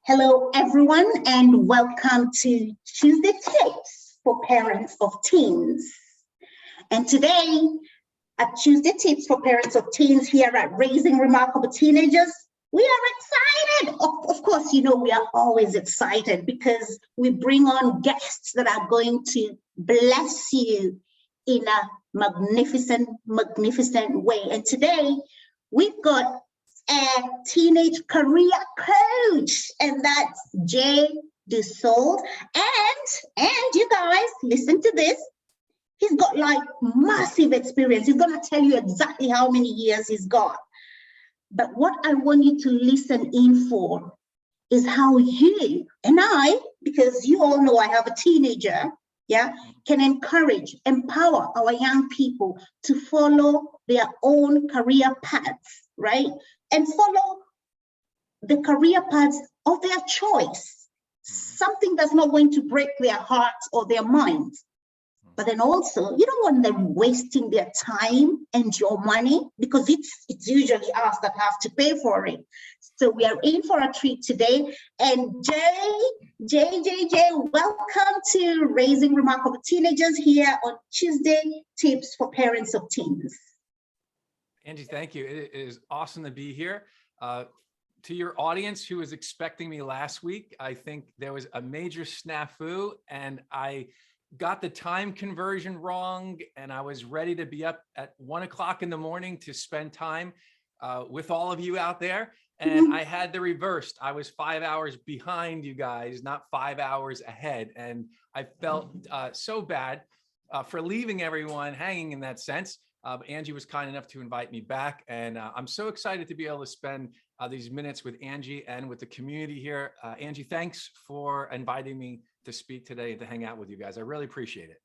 Hello, everyone, and welcome to Tuesday Tips for Parents of Teens. And today, at Tuesday Tips for Parents of Teens here at Raising Remarkable Teenagers, we are excited. Of course, we are always excited because we bring on guests that are going to bless you in a magnificent way. And today, we've got a teenage career coach, and that's Jay Dussault. And you guys, listen to this. He's got like massive experience. He's gonna tell you exactly how many years he's got. But what I want you to listen in for is how you and I, because you all know I have a teenager, can encourage, empower our young people to follow their own career paths, right? And follow the career paths of their choice, something that's not going to break their hearts or their minds. But then also, you don't want them wasting their time and your money, because it's usually us that have to pay for it. So we are in for a treat today. And Jay, welcome to Raising Remarkable Teenagers here on Tuesday Tips for Parents of Teens. Angie, thank you. It is awesome to be here. To your audience who was expecting me last week, I think there was a major snafu and I got the time conversion wrong, and I was ready to be up at 1 o'clock in the morning to spend time with all of you out there. And I had the reversed. I was 5 hours behind you guys, not 5 hours ahead. And I felt so bad for leaving everyone hanging in that sense. Angie was kind enough to invite me back, and I'm so excited to be able to spend these minutes with Angie and with the community here. Angie, thanks for inviting me to speak today and to hang out with you guys. I really appreciate it.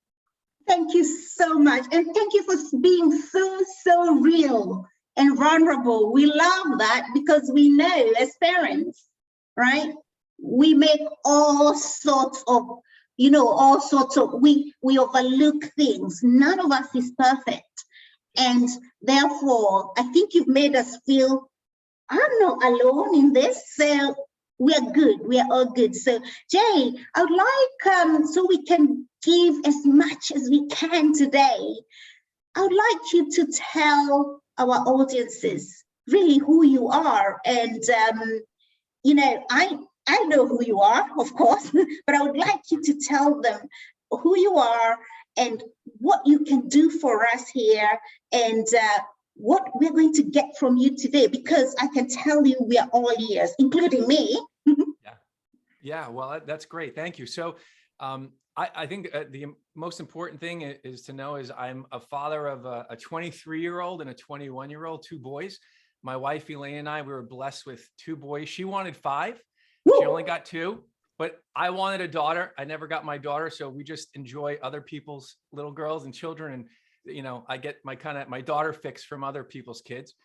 Thank you so much, and thank you for being so real and vulnerable. We love that because we know as parents, right? We make all sorts of, we overlook things. None of us is perfect. And therefore, I think you've made us feel, I'm not alone in this, so we are good. We are all good. So, Jay, I would like, so we can give as much as we can today, I would like you to tell our audiences really who you are. And, I know who you are, of course, but I would like you to tell them who you are and what you can do for us here, and what we're going to get from you today, because I can tell you we are all ears, including me. Yeah, well, that's great. Thank you. So I think the most important thing is to know is I'm a father of a 23-year-old and a 21-year-old, two boys. My wife, Elaine, and I, we were blessed with two boys. She wanted 5. She only got 2. But I wanted a daughter. I never got my daughter. So we just enjoy other people's little girls and children. And, I get my daughter fix from other people's kids.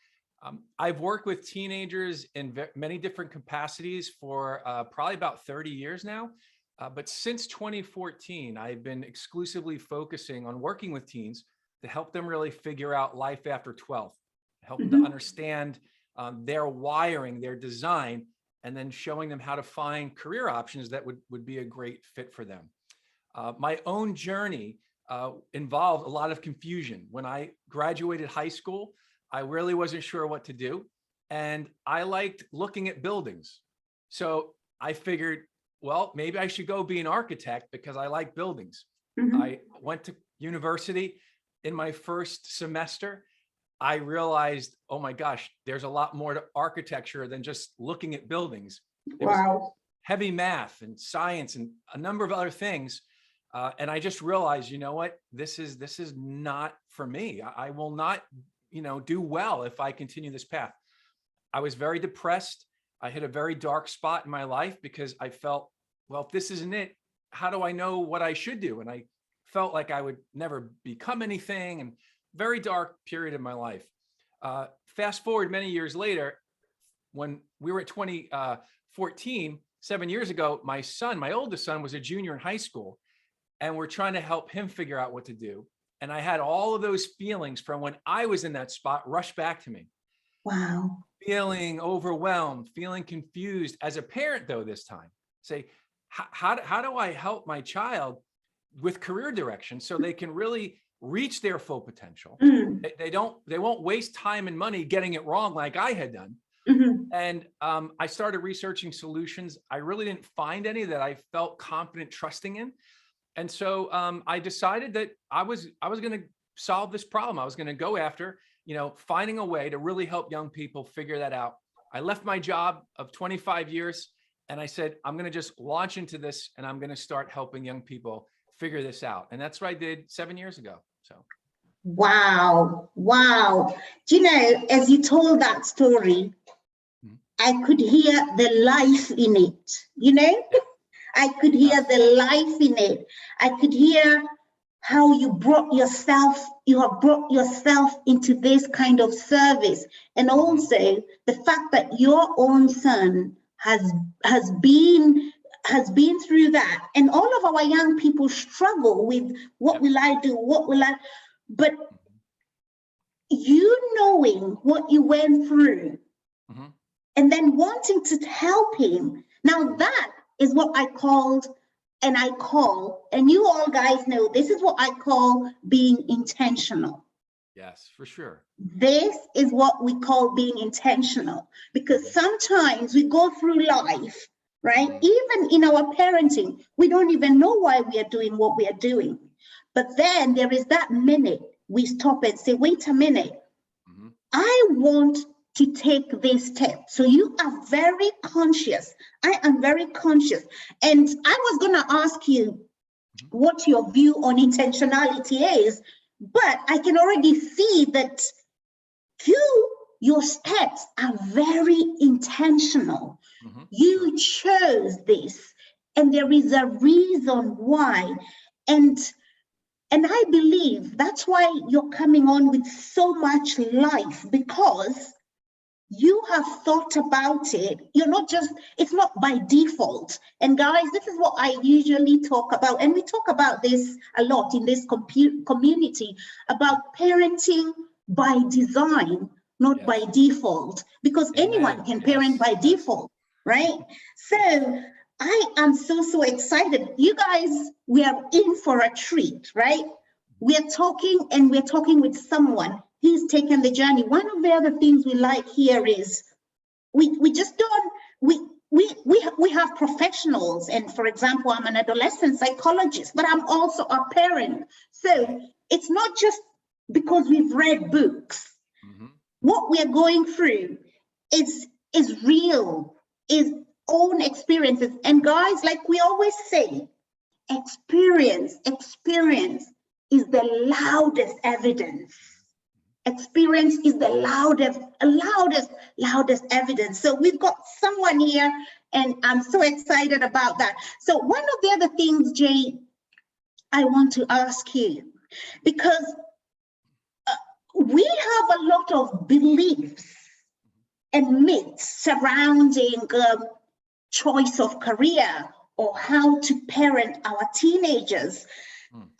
I've worked with teenagers in many different capacities for probably about 30 years now. But since 2014, I've been exclusively focusing on working with teens to help them really figure out life after 12, help them to understand their wiring, their design, and then showing them how to find career options that would be a great fit for them. My own journey involved a lot of confusion. When I graduated high school, I really wasn't sure what to do. And I liked looking at buildings. So I figured, well, maybe I should go be an architect because I like buildings. I went to university. In my first semester, I realized, oh my gosh, there's a lot more to architecture than just looking at buildings. There was heavy math and science and a number of other things. And I just realized, you know what, this is not for me. I will not, do well if I continue this path. I was very depressed. I hit a very dark spot in my life because I felt, well, if this isn't it, how do I know what I should do? And I felt like I would never become anything, and very dark period in my life. Fast forward many years later, when we were at 2014, 7 years ago, my oldest son was a junior in high school, and we're trying to help him figure out what to do. And I had all of those feelings from when I was in that spot rush back to me. Wow. feeling overwhelmed, feeling confused as a parent though this time. Say, how do I help my child with career direction so they can really reach their full potential? Mm, They won't waste time and money getting it wrong like I had done. mhm. And I started researching solutions. I really didn't find any that I felt confident trusting in. And so I decided that I was going to solve this problem. I was going to go after, finding a way to really help young people figure that out. I left my job of 25 years and I said, I'm going to just launch into this and I'm going to start helping young people figure this out. And that's what I did 7 years ago. So. Wow. Wow. Do you know, as you told that story, I could hear the life in it, I could hear the life in it. I could hear how you have brought yourself into this kind of service. And also the fact that your own son has been through that. And all of our young people struggle with what will I do? But you knowing what you went through, and then wanting to help him. Now that is what I called, and you all guys know, this is what I call being intentional. Yes, for sure. This is what we call being intentional, because sometimes we go through life, right? Even in our parenting, we don't even know why we are doing what we are doing. But then there is that minute we stop and say, wait a minute, I want to take this step. So you are very conscious. I am very conscious. And I was going to ask you what your view on intentionality is, but I can already see that your steps are very intentional. You chose this, and there is a reason why. And I believe that's why you're coming on with so much life, because you have thought about it. It's not by default. And guys, this is what I usually talk about. And we talk about this a lot in this community, about parenting by design, not by default, because anyone can parent by default, right? So I am so excited. You guys, we are in for a treat, right? We're talking with someone. He's taken the journey. One of the other things we like here is we just don't, we have professionals. And for example, I'm an adolescent psychologist, but I'm also a parent. So it's not just because we've read books. What we're going through is real, is own experiences. And guys, like we always say, experience is the loudest evidence. Experience is the loudest evidence. So we've got someone here, and I'm so excited about that. So one of the other things, Jay, I want to ask you, because we have a lot of beliefs and myths surrounding choice of career or how to parent our teenagers.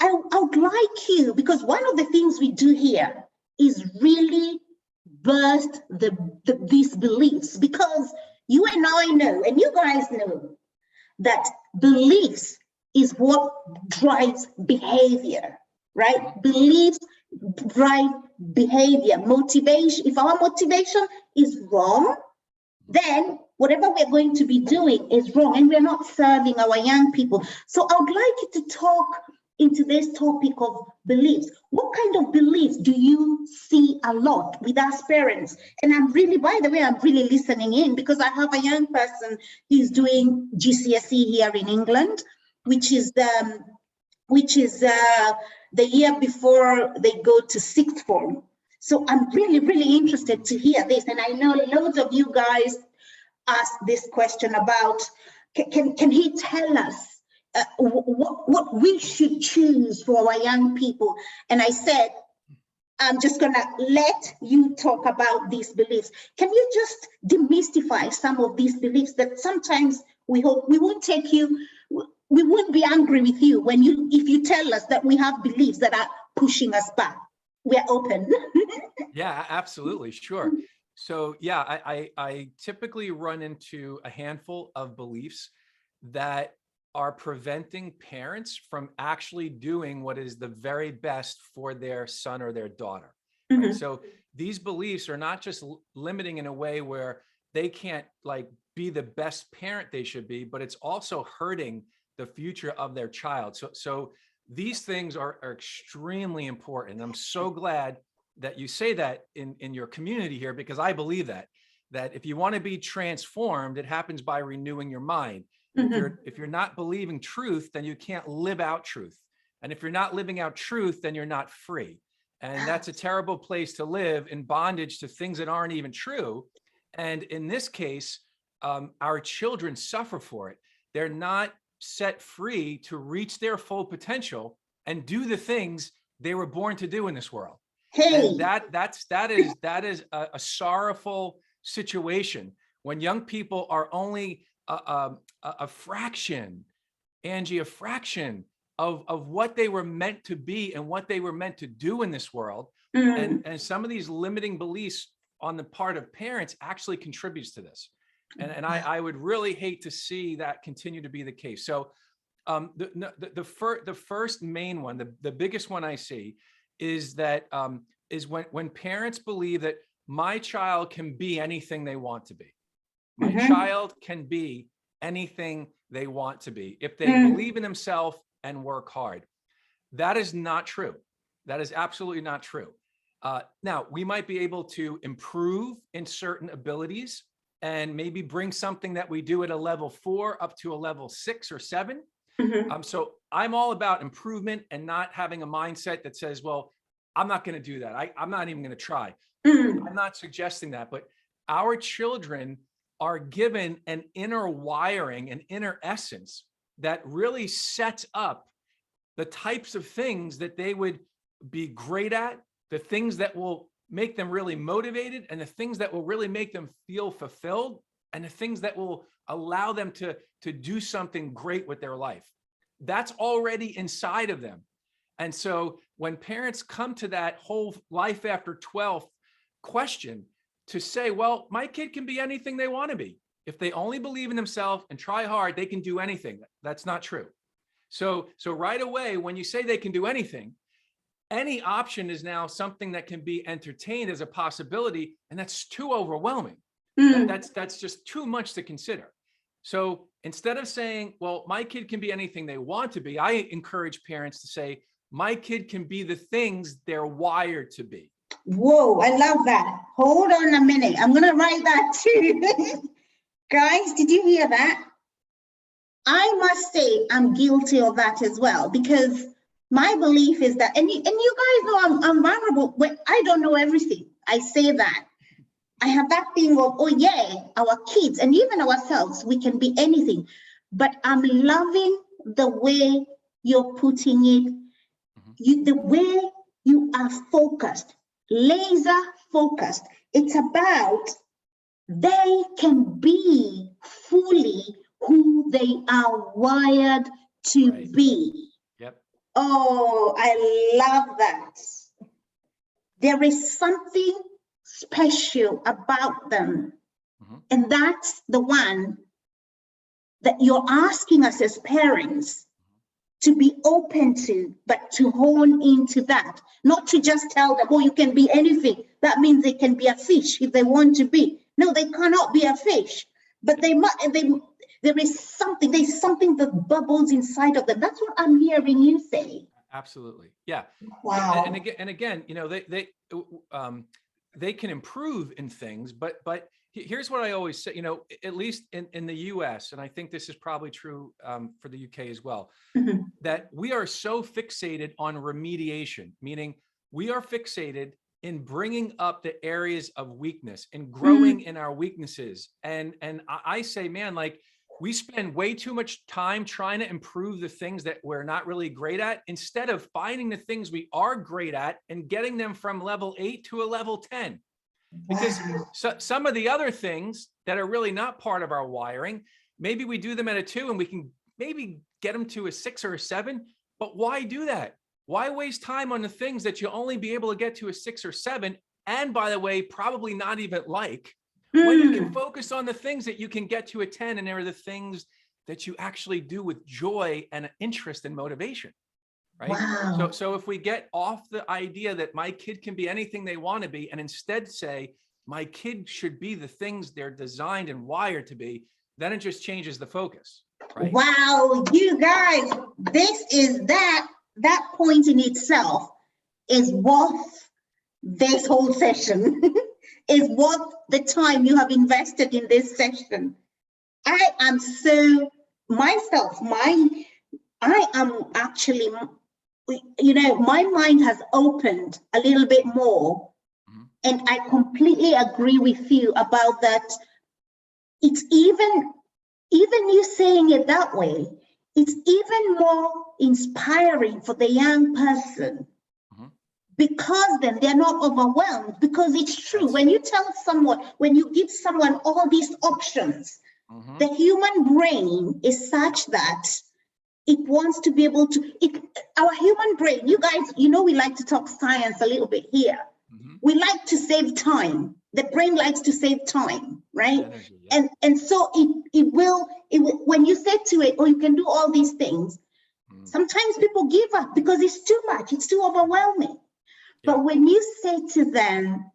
I would like you, because one of the things we do here is really burst these beliefs, because you and I know, and you guys know, that beliefs is what drives behavior, right? Beliefs drive behavior, motivation. If our motivation is wrong, then whatever we're going to be doing is wrong, and we're not serving our young people. So I would like you to talk into this topic of beliefs. What kind of beliefs do you see a lot with us parents? And I'm really, by the way, I'm really listening in, because I have a young person who's doing GCSE here in England, which is the year before they go to sixth form. So I'm really interested to hear this. And I know loads of you guys asked this question about, can he tell us what we should choose for our young people? And I said, I'm just gonna let you talk about these beliefs. Can you just demystify some of these beliefs that sometimes we hope we won't take you, we won't be angry with you if you tell us that we have beliefs that are pushing us back. We're open. Yeah, absolutely. Sure. So yeah, I typically run into a handful of beliefs that are preventing parents from actually doing what is the very best for their son or their daughter, right? Mhm. So these beliefs are not just limiting in a way where they can't like be the best parent they should be, but it's also hurting the future of their child. So these things are extremely important. I'm so glad that you say that in your community here, because I believe that if you want to be transformed, it happens by renewing your mind. Mhm. If you're not believing truth, then you can't live out truth. And if you're not living out truth, then you're not free. And that's a terrible place to live, in bondage to things that aren't even true. And in this case, our children suffer for it. They're not set free to reach their full potential and do the things they were born to do in this world. And Hey. that is a sorrowful situation when young people are only a fraction, Angie, a fraction of what they were meant to be and what they were meant to do in this world. Mm. And some of these limiting beliefs on the part of parents actually contributes to this. And I would really hate to see that continue to be the case. So the first main one, the biggest one I see is that is when parents believe that my child can be anything they want to be. My Mhm. child can be anything they want to be if they Mm. believe in themselves and work hard. That is not true. That is absolutely not true. Now, we might be able to improve in certain abilities and maybe bring something that we do at a level 4 up to a level 6 or 7. Mhm. So I'm all about improvement and not having a mindset that says, well, I'm not going to do that. I'm not even going to try. Mm. I'm not suggesting that, but our children are given an inner wiring, an inner essence that really sets up the types of things that they would be great at, the things that will make them really motivated, and the things that will really make them feel fulfilled, and the things that will allow them to do something great with their life. That's already inside of them. And so when parents come to that whole life after 12 question, to say, well, my kid can be anything they want to be. If they only believe in themselves and try hard, they can do anything. That's not true. So right away, when you say they can do anything, any option is now something that can be entertained as a possibility, and that's too overwhelming. Mm. That's just too much to consider. So instead of saying, well, my kid can be anything they want to be, I encourage parents to say, my kid can be the things they're wired to be. Whoa, I love that. Hold on a minute. I'm gonna write that too. Guys, did you hear that? I must say I'm guilty of that as well, because my belief is that, and you guys know I'm vulnerable, but I don't know everything. I say that. I have that thing of, oh yeah, our kids and even ourselves, we can be anything. But I'm loving the way you're putting it, the way you are focused, laser focused. It's about they can be fully who they are wired to Right. be. Yep. Oh, I love that. There is something special about them. Mhm. And that's the one that you're asking us as parents to be open to, but to hone into that, not to just tell them, oh, you can be anything. That means they can be a fish if they want to be. No, they cannot be a fish, but there's something that bubbles inside of them. That's what I'm hearing you say. Absolutely. Yeah. And Wow. again, they can improve in things, but here's what I always say, at least in the US, and I think this is probably true for the UK as well, Mhm. that we are so fixated on remediation, meaning we are fixated in bringing up the areas of weakness and growing Mm. in our weaknesses. And I say, man, like we spend way too much time trying to improve the things that we're not really great at, instead of finding the things we are great at and getting them from level 8 to a level 10. Because Wow. some of the other things that are really not part of our wiring, maybe we do them at a 2 and we can maybe get them to a 6 or a 7, but why do that? Why waste time on the things that you'll only be able to get to a 6 or 7 and by the way, probably not even like, when you can focus on the things that you can get to a 10, and there are the things that you actually do with joy and interest and motivation, right? Wow. So if we get off the idea that my kid can be anything they want to be, and instead say, my kid should be the things they're designed and wired to be, then it just changes the focus, right? Wow, you guys, this is that point in itself is worth this whole session, is worth the time you have invested in this session. I am so myself, I am actually, you know, my mind has opened a little bit more. And I completely agree with you about that. It's even you saying it that way, it's even more inspiring for the young person, because then they're not overwhelmed. Because it's true, when you tell someone, when you give someone all these options, the human brain is such that it wants to be able to, our human brain, you guys, you know, we like to talk science a little bit here. We like to save time. The brain likes to save time, right? Energy, yeah. And so it will, when you say to it, oh, you can do all these things, sometimes people give up because it's too much, it's too overwhelming. But when you say to them,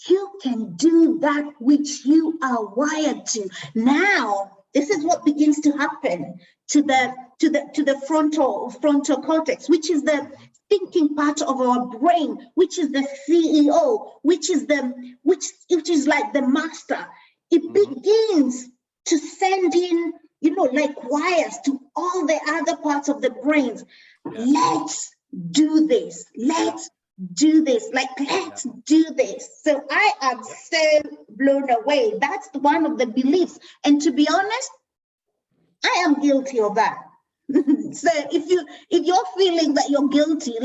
you can do that which you are wired to. Now, this is what begins to happen to the frontal cortex, which is the thinking part of our brain, which is the CEO, which is like the master. It begins to send in, you know, like wires to all the other parts of the brains. Let's do this. Let's do this. Like, let's do this. So I am so blown away. That's one of the beliefs. And to be honest, I am guilty of that. So if you're feeling that you're guilty,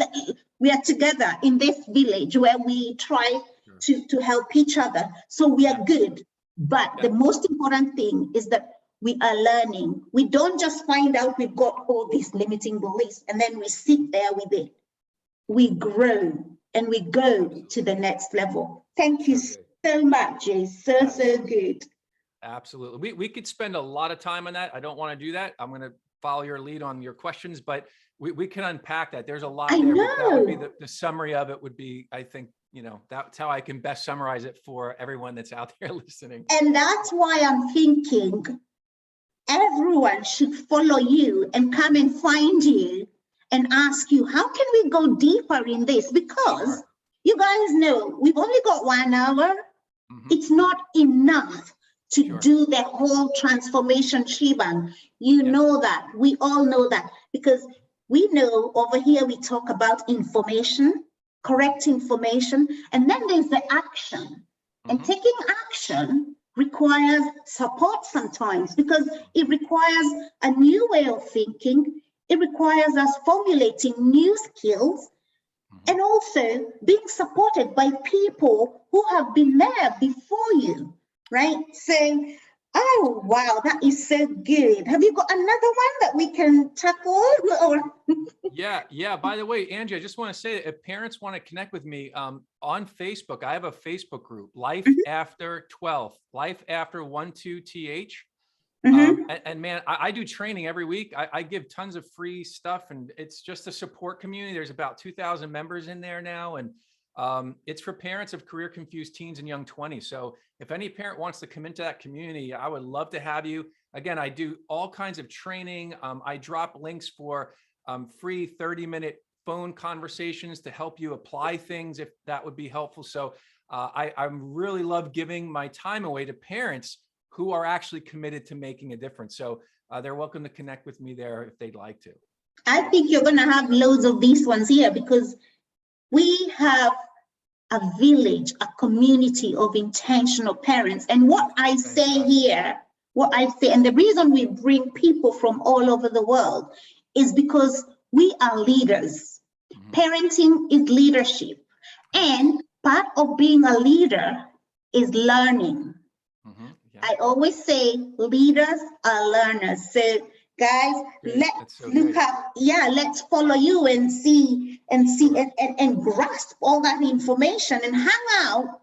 we are together in this village where we try to help each other. So we are good. But the most important thing is that we are learning. We don't just find out we've got all these limiting beliefs and then we sit there with it. We grow and we go to the next level. Thank you so much, Jay. So good. Absolutely. We could spend a lot of time on that. I don't want to do that. I'm going to follow your lead on your questions, but we can unpack that. There's a lot there. But that would be the summary of it would be, I think, you know, that's how I can best summarize it for everyone that's out there listening. And that's why I'm thinking everyone should follow you and come and find you and ask you, how can we go deeper in this? Because you guys know we've only got 1 hour. It's not enough to do the whole transformation shebang. You know that, we all know that, because we know over here we talk about information, correct information, and then there's the action. And taking action requires support sometimes, because it requires a new way of thinking. It requires us formulating new skills and also being supported by people who have been there before you. Right? So, oh, wow, that is so good. Have you got another one that we can tackle? Yeah. By the way, Angie, I just want to say that if parents want to connect with me on Facebook, I have a Facebook group, Life After 12, Life After 12th. And man, I do training every week. I give tons of free stuff, and it's just a support community. There's about 2,000 members in there now. And it's for parents of career confused teens and young 20s. So if any parent wants to come into that community, I would love to have you. Again, I do all kinds of training. I drop links for free 30-minute phone conversations to help you apply things if that would be helpful. So I really love giving my time away to parents who are actually committed to making a difference. So they're welcome to connect with me there if they'd like to. I think you're going to have loads of these ones here, because we have a village, a community of intentional parents. And what I say here, and the reason we bring people from all over the world is because we are leaders. Parenting is leadership. And part of being a leader is learning. I always say leaders are learners. So Guys, Great. let's That's so look great. up, yeah, let's follow you and see and grasp all that information and hang out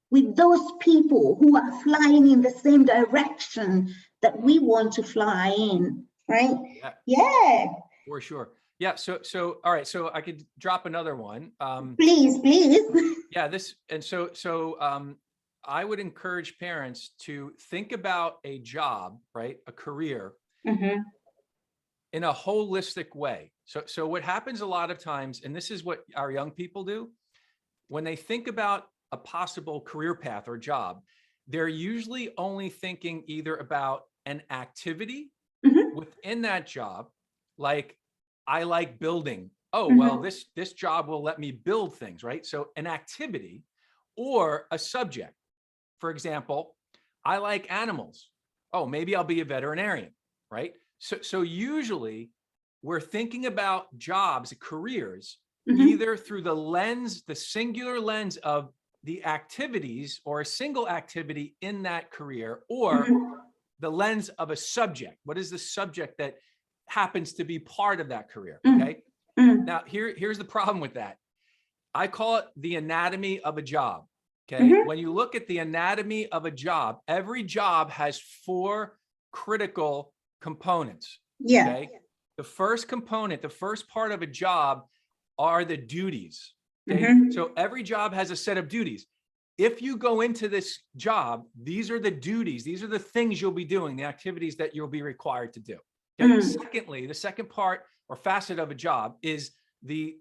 with those people who are flying in the same direction that we want to fly in, right? Yeah, Yeah, for sure. Yeah. So all right. So I could drop another one. please, please. Yeah. I would encourage parents to think about a job, right? A career Mhm, in a holistic way. So what happens a lot of times, and this is what our young people do, when they think about a possible career path or job, they're usually only thinking either about an activity mhm, within that job, like I like building. Oh, well, mhm, this job will let me build things, right? So an activity or a subject. For example, I like animals. Oh, maybe I'll be a veterinarian, right? So usually we're thinking about jobs, careers, mhm, either through the lens, the singular lens of the activities or a single activity in that career, or mhm, the lens of a subject. What is the subject that happens to be part of that career? mhm, Okay. mhm, Now, here's the problem with that. I call it the anatomy of a job. Okay. mhm. When you look at the anatomy of a job, every job has four critical components. Yeah. Okay. The first component, the first part of a job are the duties. Okay. Mhm, So every job has a set of duties. If you go into this job, these are the duties, these are the things you'll be doing, the activities that you'll be required to do. Okay. mhm, Secondly, the second part or facet of a job is the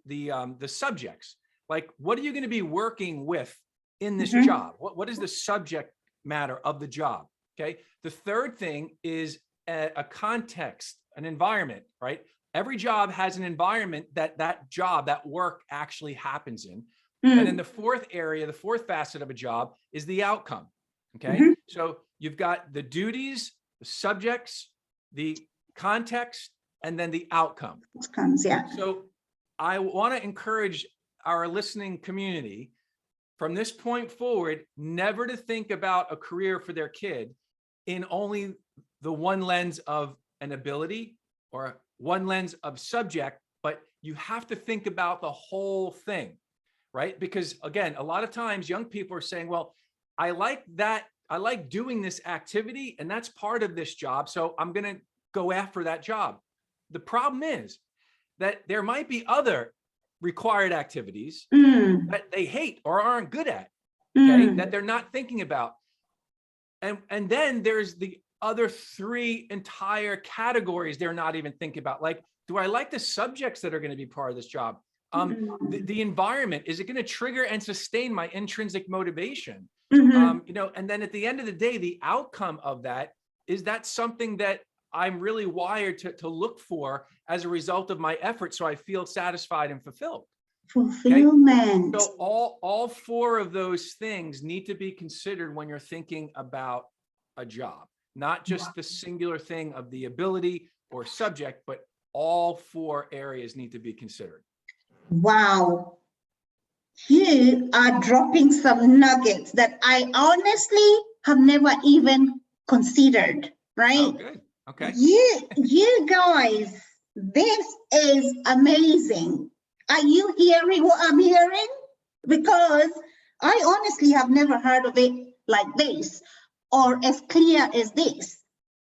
subjects. Like, what are you going to be working with in this mhm, job? What is the subject matter of the job? Okay. The third thing is a context, an environment, right? Every job has an environment that job, that work actually happens in. And then mhm, the fourth area, the fourth facet of a job is the outcome. Okay. mhm. So you've got the duties, the subjects, the context, and then the outcome. Outcomes, yeah. So I want to encourage our listening community from this point forward, never to think about a career for their kid in only the one lens of an ability or one lens of subject, but you have to think about the whole thing, right? Because again, a lot of times young people are saying, well, I like that. I like doing this activity and that's part of this job. So I'm going to go after that job. The problem is that there might be other required activities Mm, that they hate or aren't good at, okay, mm, that they're not thinking about. And then there's the other three entire categories they're not even thinking about. Like, do I like the subjects that are going to be part of this job? mm, The environment, is it going to trigger and sustain my intrinsic motivation? mhm. And then at the end of the day, the outcome of that, is that something that I'm really wired to look for as a result of my effort, so I feel satisfied and fulfilled. Okay. Fulfillment. So all four of those things need to be considered when you're thinking about a job, not just the singular thing of the ability or subject, but all four areas need to be considered. Wow. You are dropping some nuggets that I honestly have never even considered, Oh, right? good. Okay. You guys, this is amazing. Are you hearing what I'm hearing? Because I honestly have never heard of it like this or as clear as this.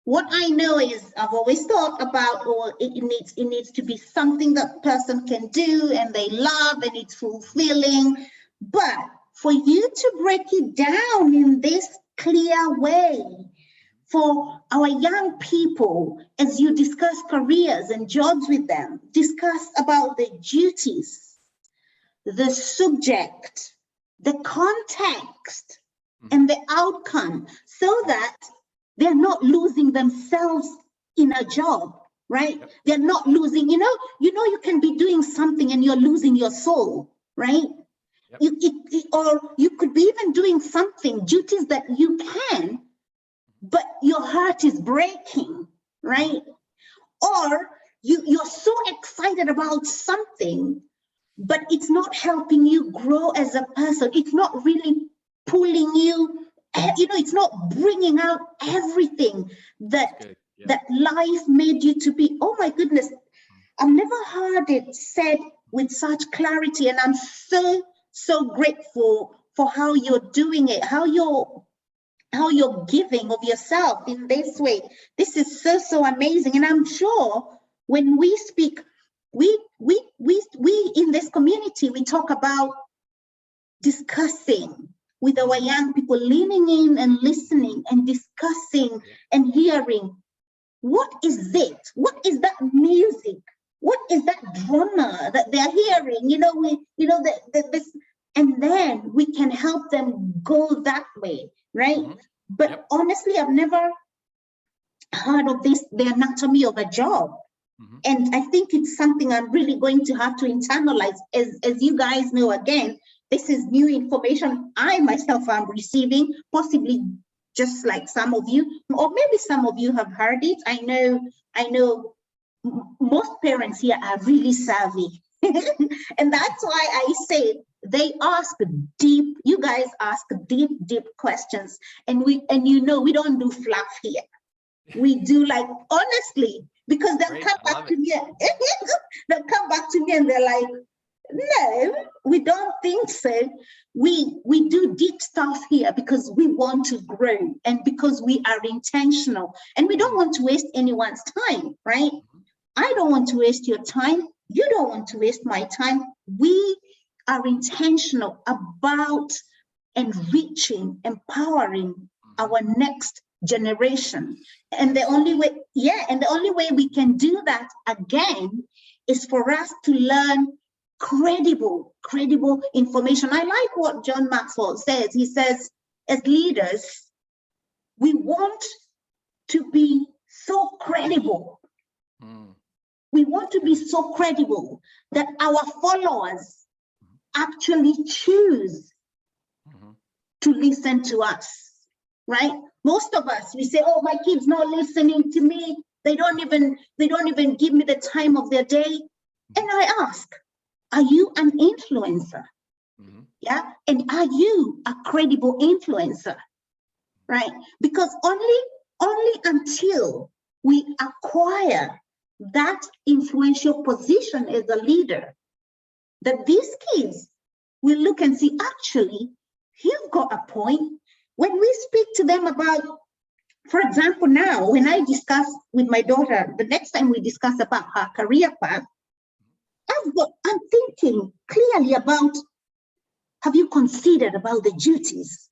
What I know is I've always thought about, or it needs to be something that person can do and they love and it's fulfilling. But for you to break it down in this clear way, for our young people, as you discuss careers and jobs with them, discuss about the duties, the subject, the context, and the outcome, so that they're not losing themselves in a job, right? Yep. They're not losing, you can be doing something and you're losing your soul, right? Yep. Or you could be even doing something, duties that you can, but your heart is breaking, right? Or you're so excited about something, but it's not helping you grow as a person. It's not really pulling you, it's not bringing out everything that that life made you to be. Oh my goodness, I've never heard it said with such clarity, and I'm so grateful for how you're doing it, how you're giving of yourself in this way. This is so amazing, and I'm sure when we speak, we in this community, we talk about discussing with our young people, leaning in and listening and discussing and hearing. What is it? What is that music? What is that drama that they're hearing? This, and then we can help them go that way, right? But honestly, I've never heard of this, the anatomy of a job. And I think it's something I'm really going to have to internalize. As you guys know, again, this is new information I myself am receiving, possibly just like some of you, or maybe some of you have heard it. I know most parents here are really savvy. And that's why I say they ask deep, you guys ask deep questions. And we don't do fluff here. We do, like, honestly, because they'll come back to me. They'll come back to me and they're like, no, we don't think so. We do deep stuff here because we want to grow and because we are intentional and we don't want to waste anyone's time, right? I don't want to waste your time. You don't want to waste my time. We are intentional about enriching, empowering our next generation. And the only way we can do that again is for us to learn credible information. I like what John Maxwell says. He says, as leaders, we want to be so credible. We want to be so credible that our followers actually choose to listen to us, right? Most of us, we say, oh, my kid's not listening to me. They don't even give me the time of their day. And I ask, are you an influencer? Yeah, and are you a credible influencer? Right? Because only until we acquire that influential position as a leader, that these kids will look and see, actually, you've got a point. When we speak to them about, for example, now, when I discuss with my daughter, the next time we discuss about her career path, I'm thinking clearly about, have you considered about the duties?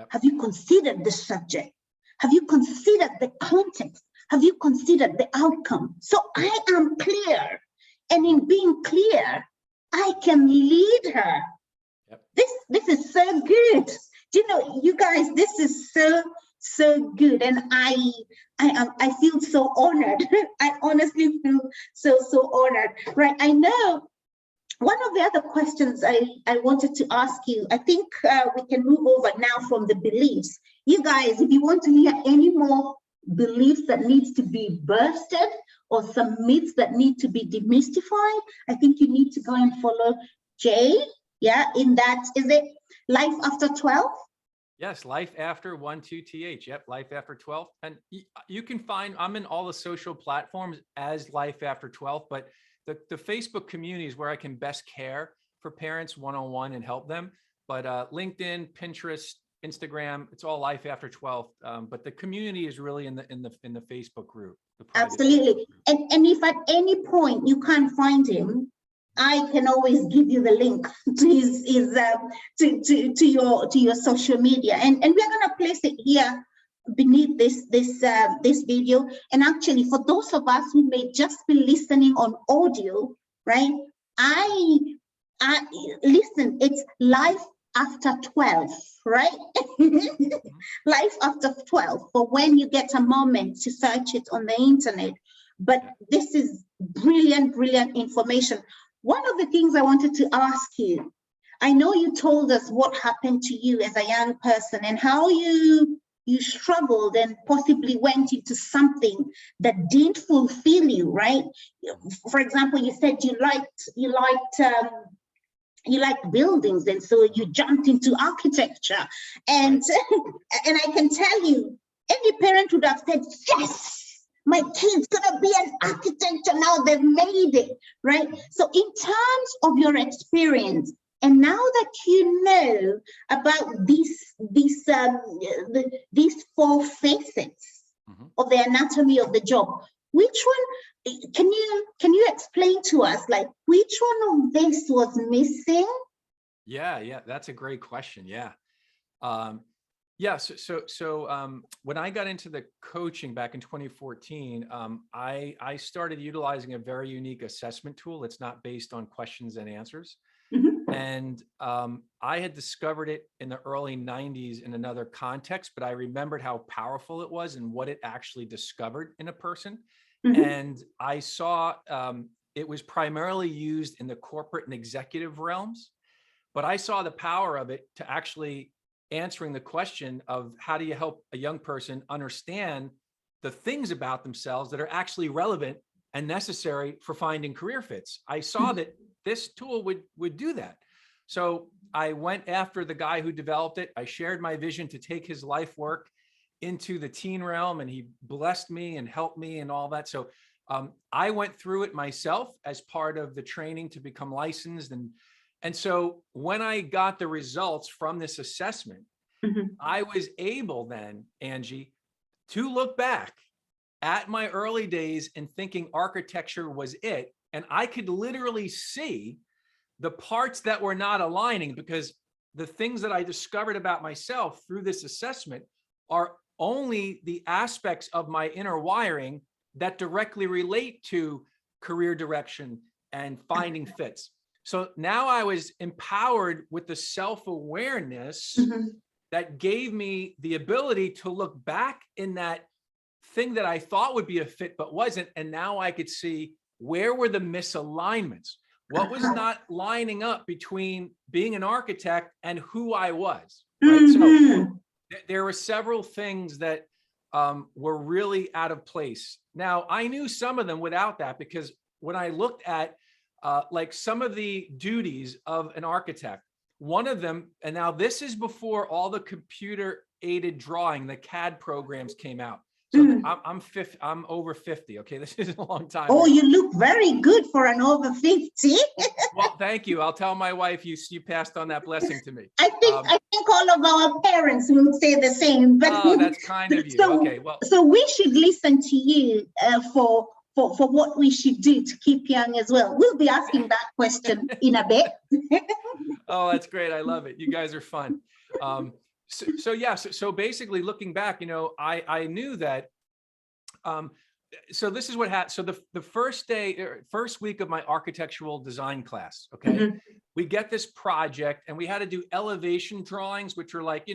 Have you considered the subject? Have you considered the context? Have you considered the outcome? So I am clear. And in being clear, I can lead her. This is so good. Do you know, you guys, this is so good. And I feel so honored. I honestly feel so honored, right? I know one of the other questions I wanted to ask you, I think we can move over now from the beliefs. You guys, if you want to hear any more beliefs that needs to be bursted or some myths that need to be demystified, I think you need to go and follow Jay. Yeah, in that, is it Life After 12? Yes, Life After 12th. Yep, Life After 12. And you can find, I'm in all the social platforms as Life After 12, but the Facebook community is where I can best care for parents one-on-one and help them. But LinkedIn, Pinterest, Instagram, it's all Life After 12. But the community is really in the Facebook group. Absolutely. And if at any point you can't find him, I can always give you the link to to your social media, and we're gonna place it here beneath this video. And actually, for those of us who may just be listening on audio, right? I listen. It's Life After 12, right? Life After 12 for when you get a moment to search it on the internet. But this is brilliant information. One of the things I wanted to ask you, I know you told us what happened to you as a young person and how you struggled and possibly went into something that didn't fulfill you, right? For example, you said you liked buildings, and so you jumped into architecture. And and I can tell you, any parent would have said, yes, My kid's gonna be an architect, and now they've made it, right? So in terms of your experience, and now that you know about these four facets of the anatomy of the job, which one can you explain to us, like which one of this was missing? Yeah, that's a great question. Yeah. When I got into the coaching back in 2014, I started utilizing a very unique assessment tool. It's not based on questions and answers. And I had discovered it in the early 90s in another context, but I remembered how powerful it was and what it actually discovered in a person. And I saw it was primarily used in the corporate and executive realms, but I saw the power of it to actually answering the question of how do you help a young person understand the things about themselves that are actually relevant and necessary for finding career fits. I saw that this tool would do that. So I went after the guy who developed it. I shared my vision to take his life work into the teen realm, and he blessed me and helped me and all that. So I went through it myself as part of the training to become licensed. And so when I got the results from this assessment, I was able then, Angie, to look back at my early days and thinking architecture was it. And I could literally see the parts that were not aligning, because the things that I discovered about myself through this assessment are only the aspects of my inner wiring that directly relate to career direction and finding fits. So now I was empowered with the self-awareness that gave me the ability to look back in that thing that I thought would be a fit, but wasn't. And now I could see where were the misalignments, what was not lining up between being an architect and who I was, right? So there were several things that were really out of place. Now, I knew some of them without that, because when I looked at like some of the duties of an architect, one of them, and now this is before all the computer aided drawing, the CAD programs came out. So I'm over 50. Okay, this is a long time. Oh, you look very good for an over 50. Well, thank you. I'll tell my wife you passed on that blessing to me. I think all of our parents would say the same. But oh, that's kind of you. So, okay, well, so we should listen to you for what we should do to keep young as well. We'll be asking that question in a bit. Oh, that's great. I love it. You guys are fun. So basically looking back, I knew that, so this is what happened. So the first week of my architectural design class, okay, we get this project and we had to do elevation drawings, which are like,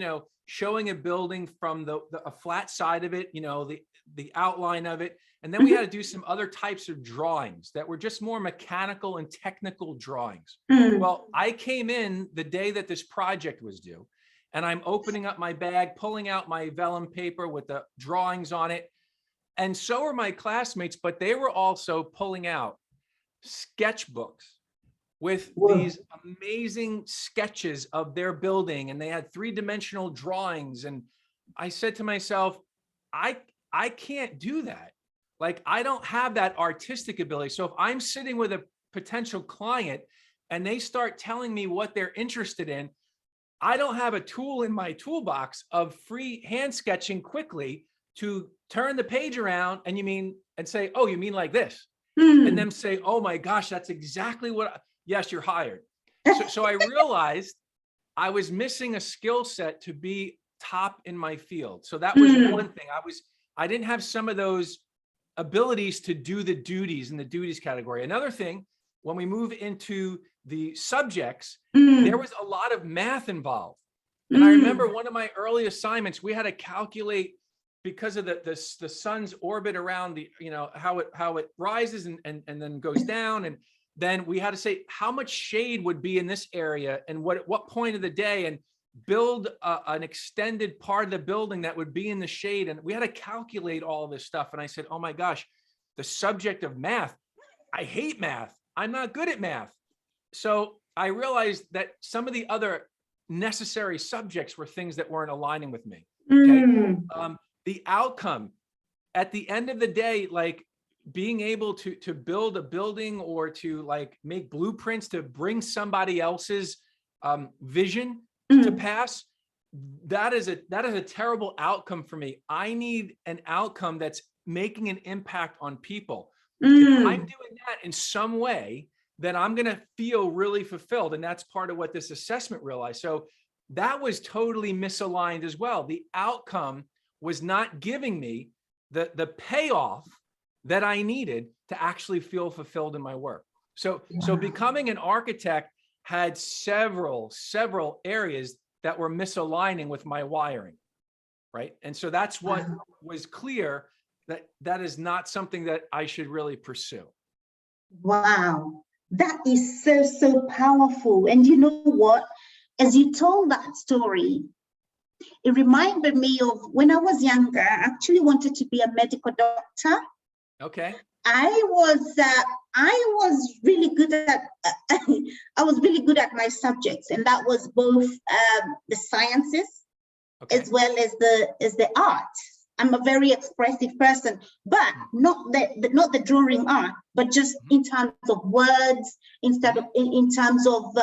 showing a building from a flat side of it, the outline of it. And then we had to do some other types of drawings that were just more mechanical and technical drawings. Well, I came in the day that this project was due, and I'm opening up my bag, pulling out my vellum paper with the drawings on it. And so are my classmates, but they were also pulling out sketchbooks with these amazing sketches of their building. And they had 3-dimensional drawings. And I said to myself, I can't do that. Like, I don't have that artistic ability. So if I'm sitting with a potential client and they start telling me what they're interested in, I don't have a tool in my toolbox of free hand sketching quickly to turn the page around and say, oh, you mean like this? And then say, oh my gosh, that's exactly what, yes, you're hired. So I realized I was missing a skill set to be top in my field. So that was one thing. I didn't have some of those abilities to do the duties in the duties category. Another thing, when we move into the subjects, there was a lot of math involved. And I remember one of my early assignments, we had to calculate, because of the sun's orbit around the, how it rises and then goes down. And then we had to say how much shade would be in this area and what point of the day, and build an extended part of the building that would be in the shade. And we had to calculate all this stuff. And I said, oh my gosh, the subject of math, I hate math. I'm not good at math. So I realized that some of the other necessary subjects were things that weren't aligning with me. Okay. The outcome, at the end of the day, like being able to build a building or to like make blueprints to bring somebody else's vision to pass, that is a terrible outcome for me. I need an outcome that's making an impact on people. If I'm doing that in some way, then I'm going to feel really fulfilled. And that's part of what this assessment realized. So that was totally misaligned as well. The outcome was not giving me the payoff that I needed to actually feel fulfilled in my work. So becoming an architect had several areas that were misaligning with my wiring, right? And so that's what was clear, that is not something that I should really pursue. Wow, that is so powerful. And you know what? As you told that story, it reminded me of when I was younger. I actually wanted to be a medical doctor. Okay. I was really good at my subjects, and that was both the sciences as well as the arts. I'm a very expressive person, but not the drawing art, but just in terms of words, in terms of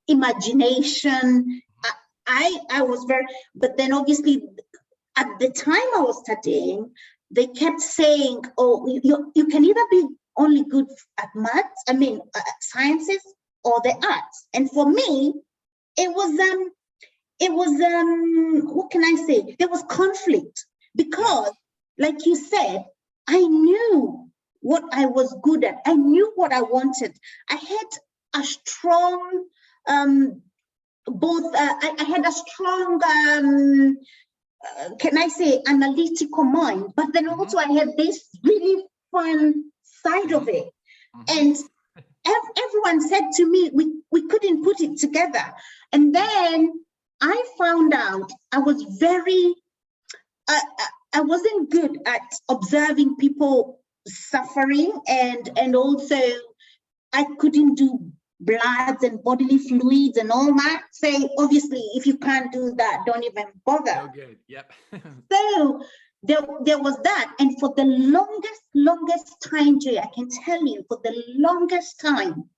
imagination. I was very, but then obviously at the time I was studying, they kept saying, oh, you can either be only good at maths, sciences, or the arts. And for me, it was what can I say? There was conflict because, like you said, I knew what I was good at. I knew what I wanted. I had a strong, I had a strong, can I say, analytical mind, but then also I had this really fun side of it. And everyone said to me, we couldn't put it together. And then I found out I was I wasn't good at observing people suffering, and also I couldn't do bloods and bodily fluids and all that. So obviously, if you can't do that, don't even bother. No good. Yep. So there was that. And for the longest time, Jay, I can tell you, for the longest time,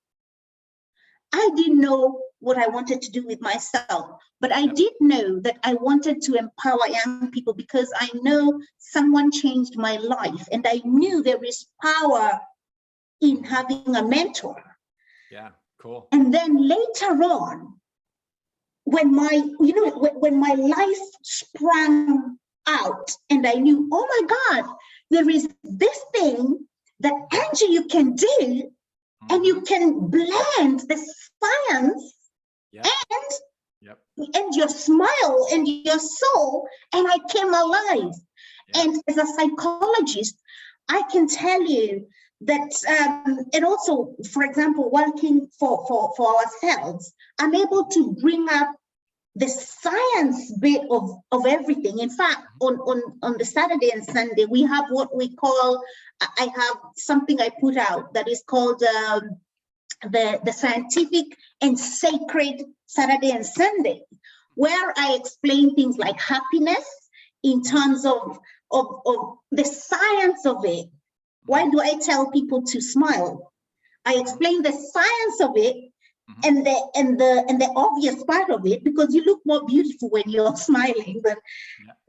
I didn't know what I wanted to do with myself, but I did know that I wanted to empower young people because I know someone changed my life, and I knew there is power in having a mentor. Yeah, cool. And then later on, when my life sprang out and I knew, oh my God, there is this thing that, Angie, you can do, and you can blend the science and your smile and your soul, and I came alive. And as a psychologist, I can tell you that, and also, for example, working for ourselves, I'm able to bring up the science bit of everything. In fact, on the Saturday and Sunday, we have what we call, I have something I put out that is called the Scientific and Sacred Saturday and Sunday, where I explain things like happiness in terms of the science of it. Why do I tell people to smile? I explain the science of it and the obvious part of it, because you look more beautiful when you're smiling.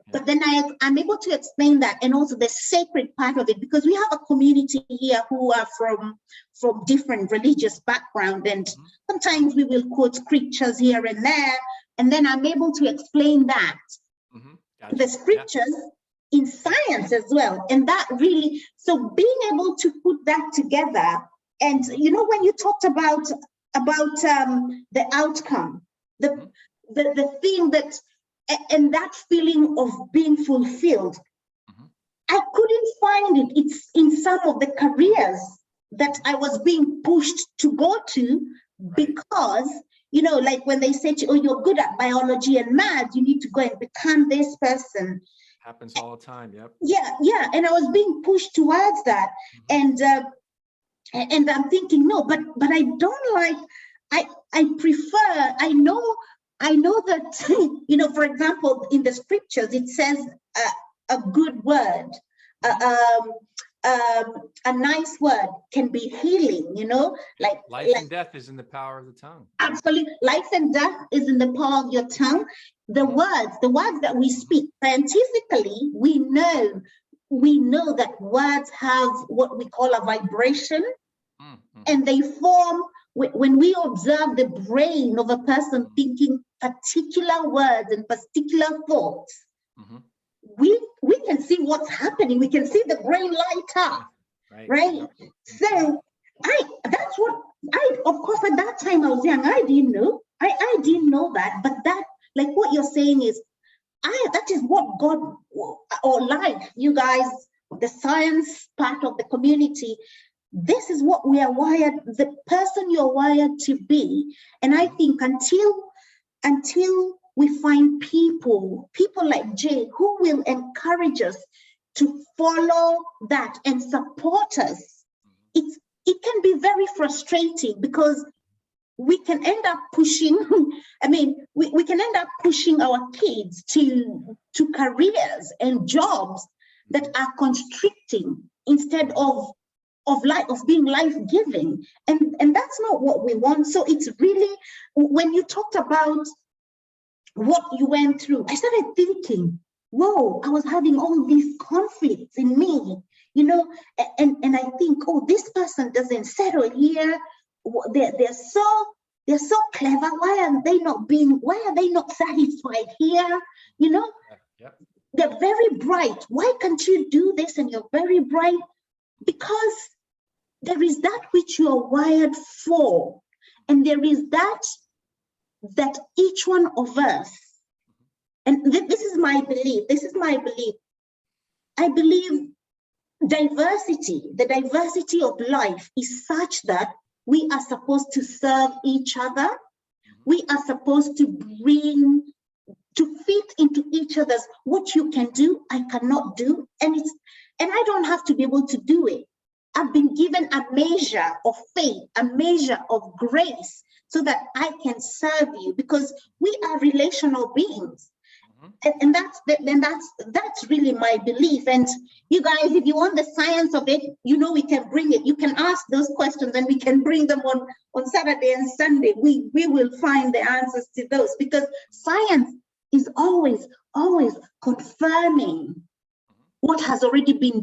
But then I'm able to explain that, and also the sacred part of it, because we have a community here who are from different religious background, and sometimes we will quote scriptures here and there, and then I'm able to explain that the scriptures in science as well. And that really, so being able to put that together, and when you talked about the outcome, the thing that, and that feeling of being fulfilled, I couldn't find it. It's in some of the careers that I was being pushed to go to, because like when they say, oh, you're good at biology and math, you need to go and become this person. Happens all the time. Yep. Yeah. And I was being pushed towards that. And I'm thinking, no, but I don't like, I prefer, I know that, for example, in the scriptures, it says a good word a nice word can be healing, you know, Life and death is in the power of the tongue. Absolutely. Life and death is in the power of your tongue. The words that we speak, scientifically, we know that words have what we call a vibration, and they form, when we observe the brain of a person thinking particular words and particular thoughts, we can see what's happening. We can see the brain light up, right? So that's what of course, at that time I was young, I didn't know. I didn't know that, but that, like what you're saying is, that is what God, or like you guys, the science part of the community, this is what we are wired, the person you're wired to be. And I think until we find people like Jay, who will encourage us to follow that and support us, it can be very frustrating, because we can end up pushing, we can end up pushing our kids to careers and jobs that are constricting instead of being life-giving. And that's not what we want. So it's really, when you talked about what you went through, I started thinking, whoa, I was having all these conflicts in me, you know, and I think, oh, this person doesn't settle here. They're so clever. Why are they not satisfied here? You know, they're very bright. Why can't you do this? And you're very bright, because there is that which you are wired for, and there is that each one of us. And this is my belief. I believe the diversity of life is such that we are supposed to serve each other. We are supposed to fit into each other's, what you can do, I cannot do. And I don't have to be able to do it. I've been given a measure of faith, a measure of grace, so that I can serve you, because we are relational beings. And that's really my belief. And you guys, if you want the science of it, you know, we can bring it. You can ask those questions, and we can bring them on Saturday and Sunday. We will find the answers to those, because science is always confirming what has already been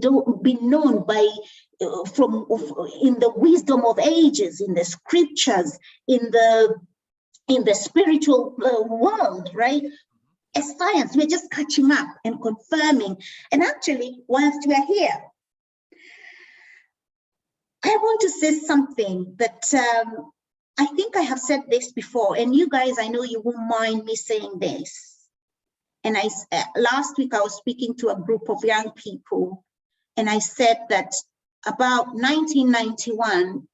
known by in the wisdom of ages, in the scriptures, in the spiritual world, right? As science, we're just catching up and confirming. And actually, whilst we are here, I want to say something that I think I have said this before, and you guys, I know you won't mind me saying this. And last week I was speaking to a group of young people, and I said that about 1991,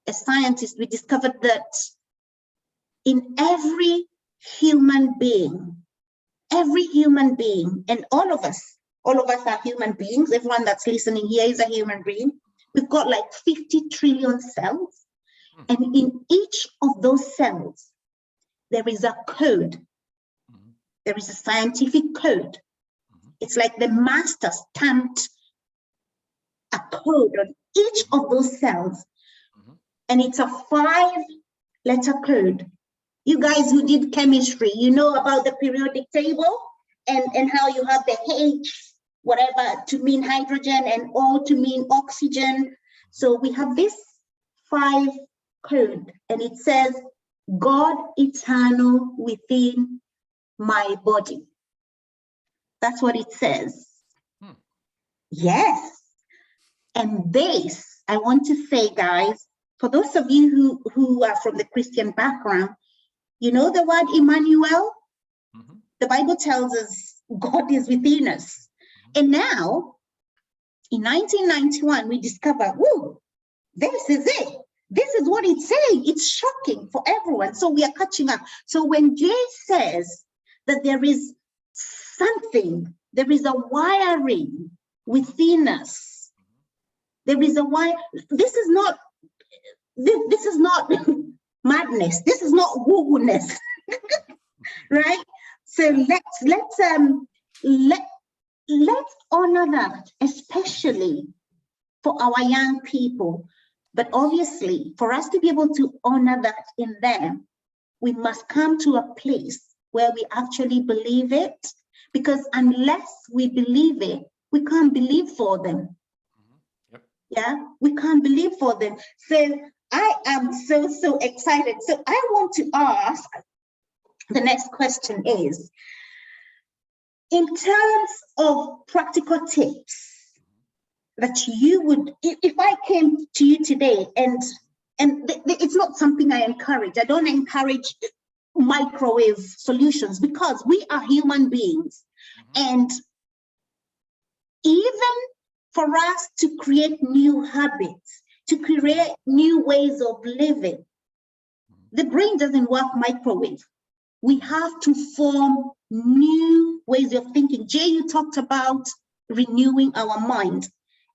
as scientists, we discovered that in every human being, and all of us are human beings. Everyone that's listening here is a human being. We've got like 50 trillion cells. And in each of those cells, there is a code. There is a scientific code. It's like the master stamped a code on each of those cells. And it's a 5-letter code. You guys who did chemistry, you know about the periodic table and how you have the H, whatever, to mean hydrogen, and O to mean oxygen. So we have this 5 code, and it says, God eternal within my body. That's what it says. Yes. And this, I want to say, guys, for those of you who are from the Christian background, you know the word Emmanuel? The Bible tells us God is within us. And now, in 1991, we discover, whoa, this is it. This is what it's saying. It's shocking for everyone. So we are catching up. So when Jay says that there is something, there is a wiring within us. There is a wire. This is not madness. This is not woo-woo-ness, right? So let's honor that, especially especially for our young people. But obviously, for us to be able to honor that in them, we must come to a place where we actually believe it, because unless we believe it, we can't believe for them. Yep. Yeah, we can't believe for them. So I am so excited. So I want to ask, the next question is, in terms of practical tips that you would, if I came to you today, and it's not something I encourage. I don't encourage microwave solutions, because we are human beings. And even for us to create new habits, to create new ways of living, the brain doesn't work microwave. We have to form new ways of thinking. Jay, you talked about renewing our mind.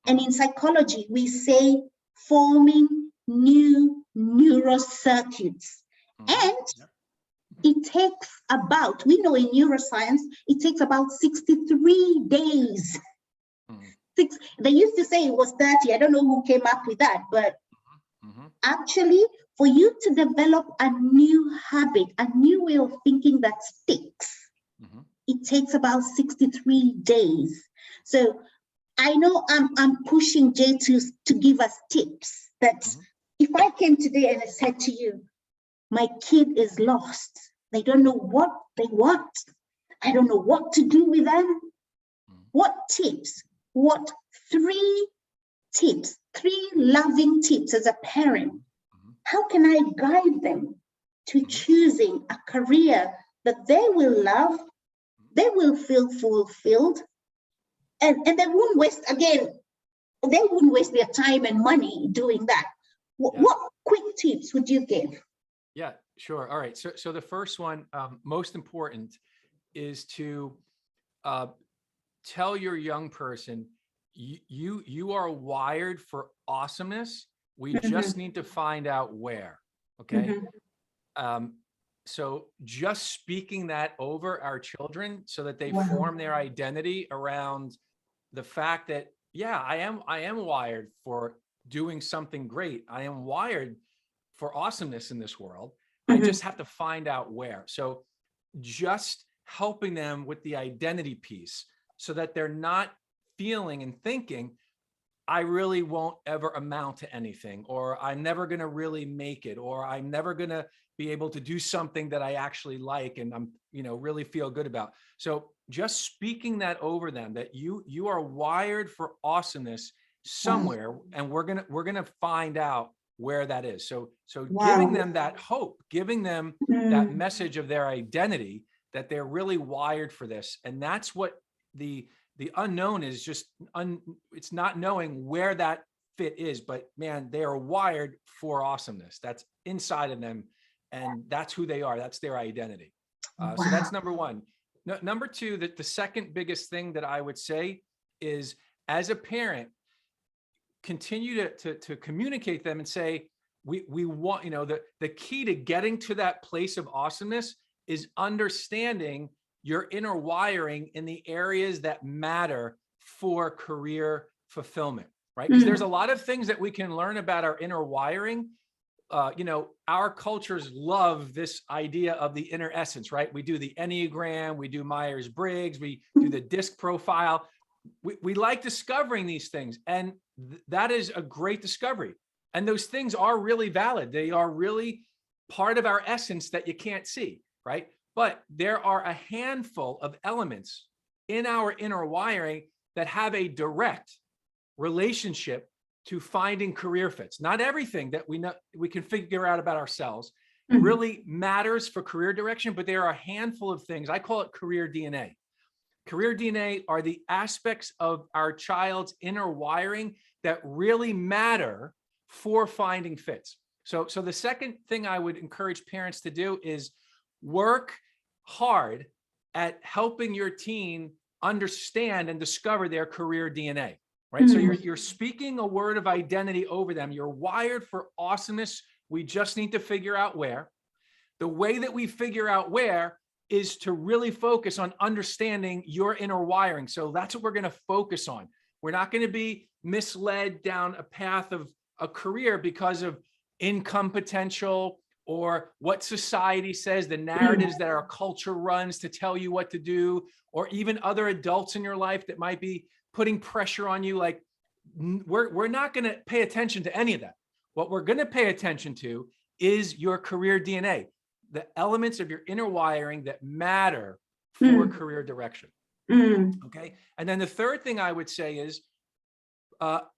And in psychology, we say forming new neural circuits. And it takes about, we know in neuroscience, it takes about 63 days. They used to say it was 30. I don't know who came up with that, but actually, for you to develop a new habit, a new way of thinking that sticks, it takes about 63 days. So I know I'm pushing Jay to give us tips that if I came today and I said to you, my kid is lost, they don't know what they want, I don't know what to do with them, what tips, what three loving tips as a parent, how can I guide them to choosing a career that they will love, they will feel fulfilled, and they won't waste, again, they wouldn't waste their time and money doing that. What quick tips would you give? Yeah, sure. All right. So the first one, most important, is to tell your young person, you are wired for awesomeness. We just need to find out where. Okay. So just speaking that over our children so that they form their identity around the fact that, yeah, I am wired for doing something great. I am wired for awesomeness in this world. I just have to find out where. So just helping them with the identity piece so that they're not feeling and thinking, I really won't ever amount to anything, or I'm never going to really make it, or I'm never going to be able to do something that I actually like and I'm, really feel good about. So just speaking that over them, that you are wired for awesomeness somewhere, and we're going to find out where that is. So giving them that hope, giving them that message of their identity, that they're really wired for this. And that's what the unknown is, just it's not knowing where that fit is, but man, they are wired for awesomeness. That's inside of them, and that's who they are. That's their identity. So that's number one. Number two, the second biggest thing that I would say is, as a parent, continue to communicate them and say, we want, the key to getting to that place of awesomeness is understanding your inner wiring in the areas that matter for career fulfillment, right? Because there's a lot of things that we can learn about our inner wiring. Our cultures love this idea of the inner essence, right? We do the Enneagram, we do Myers-Briggs, we do the DISC profile. We like discovering these things, and that is a great discovery. And those things are really valid. They are really part of our essence that you can't see, right? But there are a handful of elements in our inner wiring that have a direct relationship to finding career fits. Not everything that we can figure out about ourselves really matters for career direction, but there are a handful of things. I call it career DNA. Career DNA are the aspects of our child's inner wiring that really matter for finding fits. So the second thing I would encourage parents to do is work hard at helping your teen understand and discover their career DNA, right? So you're speaking a word of identity over them. You're wired for awesomeness. We just need to figure out where. The way that we figure out where is to really focus on understanding your inner wiring. So that's what we're going to focus on. We're not going to be misled down a path of a career because of income potential or what society says, the narratives that our culture runs to tell you what to do, or even other adults in your life that might be putting pressure on you. Like, we're not going to pay attention to any of that. What we're going to pay attention to is your career DNA, the elements of your inner wiring that matter for career direction. Okay. And then the third thing I would say is,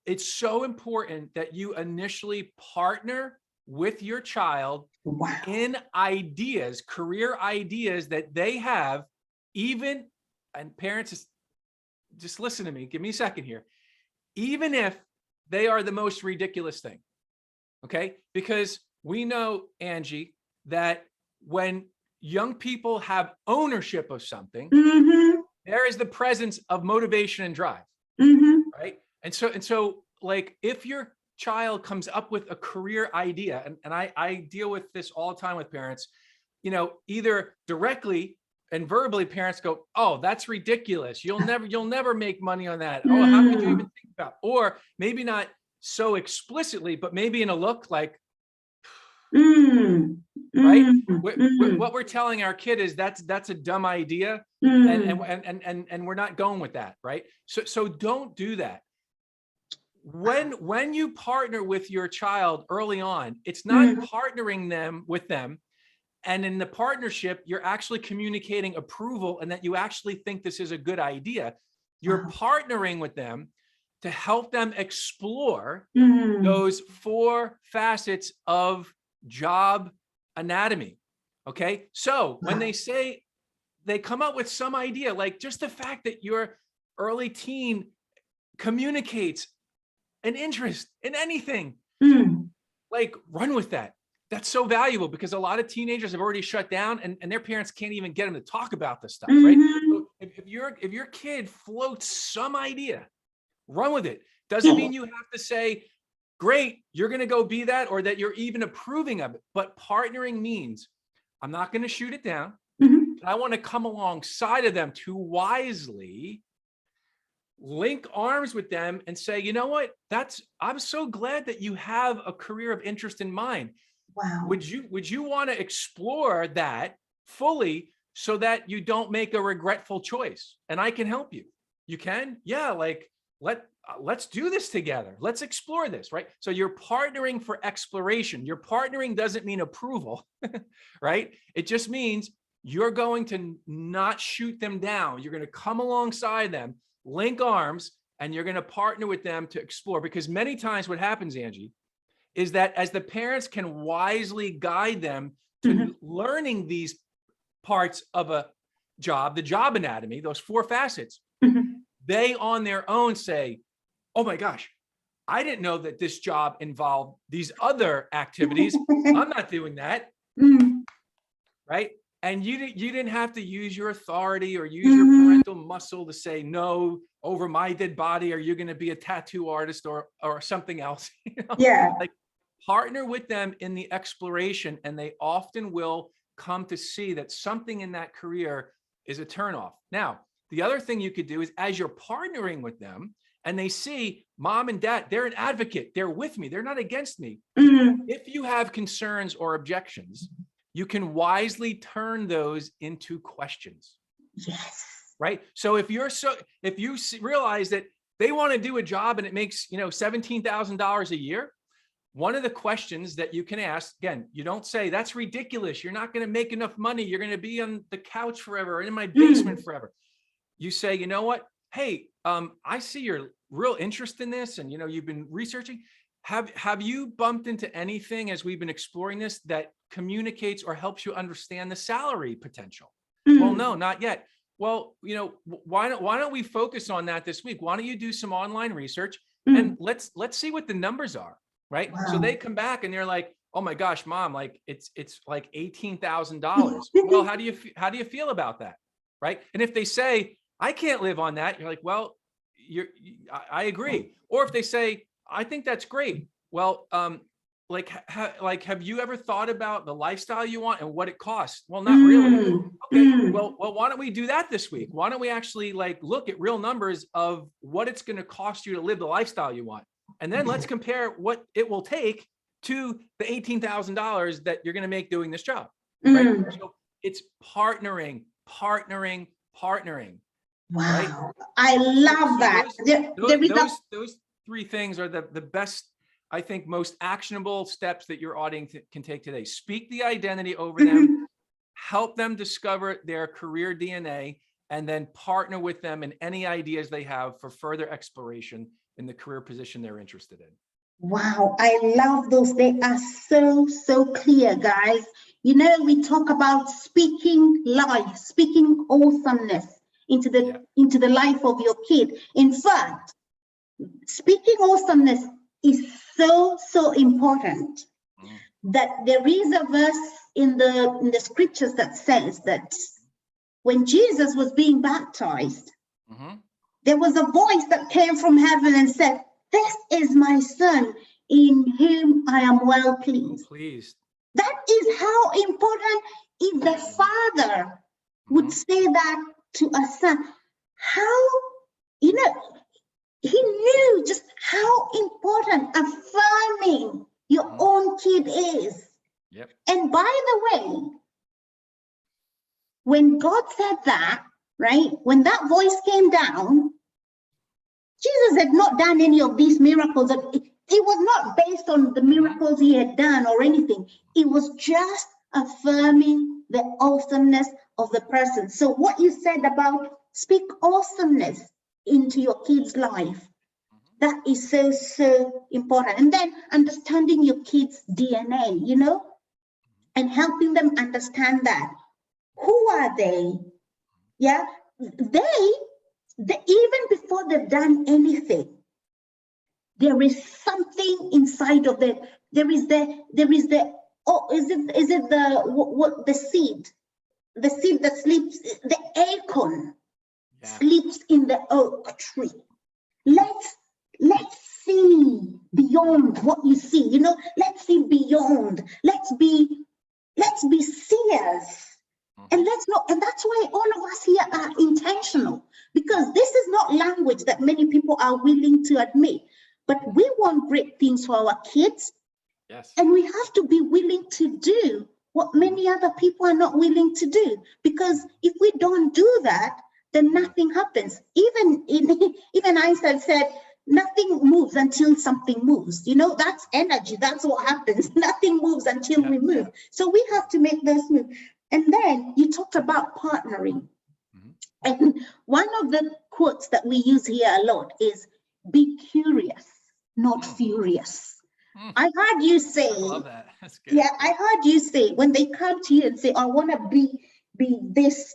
it's so important that you initially partner with your child in ideas, career ideas that they have, even, and parents, just listen to me, give me a second here, even if they are the most ridiculous thing. Okay. Because we know, Angie, that when young people have ownership of something, there is the presence of motivation and drive. Right. And so like, if your child comes up with a career idea, and I deal with this all the time with parents, you know, either directly and verbally, parents go, "Oh, that's ridiculous. You'll never make money on that. Oh, how could you even think about?" Or maybe not so explicitly, but maybe in a look like, right? What we're telling our kid is that's a dumb idea, and we're not going with that, right? So don't do that. When you partner with your child early on, it's not partnering them with them. And in the partnership, you're actually communicating approval and that you actually think this is a good idea. You're partnering with them to help them explore those 4 facets of job anatomy. Okay. So when they say they come up with some idea, like just the fact that your early teen communicates an interest in anything, like, run with that. That's so valuable, because a lot of teenagers have already shut down and their parents can't even get them to talk about this stuff, right? So if your kid floats some idea, run with it. Doesn't mean you have to say, great, you're going to go be that, or that you're even approving of it. But partnering means I'm not going to shoot it down. I want to come alongside of them to wisely link arms with them and say, you know what, I'm so glad that you have a career of interest in mind. Would you want to explore that fully so that you don't make a regretful choice? And I can help you. You can? Yeah. Like, let's do this together. Let's explore this, right? So you're partnering for exploration. Your partnering doesn't mean approval, right? It just means you're going to not shoot them down. You're going to come alongside them, link arms, and you're going to partner with them to explore. Because many times what happens, Angie, is that as the parents can wisely guide them to learning these parts of a job, the job anatomy, those 4 facets, they on their own say, oh my gosh, I didn't know that this job involved these other activities. I'm not doing that. Right. And you didn't have to use your authority or use your parental muscle to say, no, over my dead body, are you going to be a tattoo artist or something else? You know? Yeah. Like, partner with them in the exploration, and they often will come to see that something in that career is a turnoff. Now, the other thing you could do is, as you're partnering with them and they see mom and dad, they're an advocate, they're with me, they're not against me. If you have concerns or objections, you can wisely turn those into questions. Yes. Right. So if you realize that they want to do a job and it makes, $17,000 a year, one of the questions that you can ask, again, you don't say, that's ridiculous, you're not going to make enough money, you're going to be on the couch forever, or in my basement forever. You say, you know what? Hey, I see your real interest in this, and you've been researching. Have you bumped into anything as we've been exploring this that communicates or helps you understand the salary potential? Well, no, not yet. Well, why don't we focus on that this week? Why don't you do some online research and let's see what the numbers are, right? Wow. So they come back and they're like, oh my gosh, mom, like it's like $18,000. Well, how do you feel about that, right? And if they say, I can't live on that, you're like, well, I agree. Or if they say, I think that's great. Well, like, have you ever thought about the lifestyle you want and what it costs? Well, not really. Okay, well, why don't we do that this week? Why don't we actually like look at real numbers of what it's going to cost you to live the lifestyle you want? And then let's compare what it will take to the $18,000 that you're going to make doing this job, right? So it's partnering. Wow, right? I love So that. those three things are the best, I think, most actionable steps that your audience can take today. Speak the identity over them, help them discover their career DNA, and then partner with them in any ideas they have for further exploration in the career position they're interested in. Wow, I love those. They are so clear, guys. You know, we talk about speaking life, speaking awesomeness into the life of your kid. In fact, speaking awesomeness is so important that there is a verse in the scriptures that says that when Jesus was being baptized, there was a voice that came from heaven and said, "This is my son in whom I am well pleased." That is how important if the father would say that to a son. How, you know, he knew just how important affirming your own kid is. Yep. And by the way, when God said that, right, when that voice came down, Jesus had not done any of these miracles. It was not based on the miracles he had done or anything. It was just affirming the awesomeness of the person. So what you said about speak awesomeness into your kid's life, that is so important. And then understanding your kid's DNA, you know, and helping them understand that. Who are they? Yeah, they even before they've done anything, there is something inside of them. There is the oh, is it the seed? The seed that sleeps, the acorn sleeps in the oak tree. Let's see beyond what you see, you know, let's see beyond, let's be seers. And and that's why all of us here are intentional, because this is not language that many people are willing to admit. But we want great things for our kids. Yes. And we have to be willing to do what many other people are not willing to do. Because if we don't do that, then nothing happens. Even Einstein said, nothing moves until something moves. You know, that's energy. That's what happens. Nothing moves until we move. So we have to make those moves. And then you talked about partnering. And one of the quotes that we use here a lot is, be curious, not furious. I heard you say, I love that. That's good. Yeah, I heard you say, when they come to you and say, I want to be this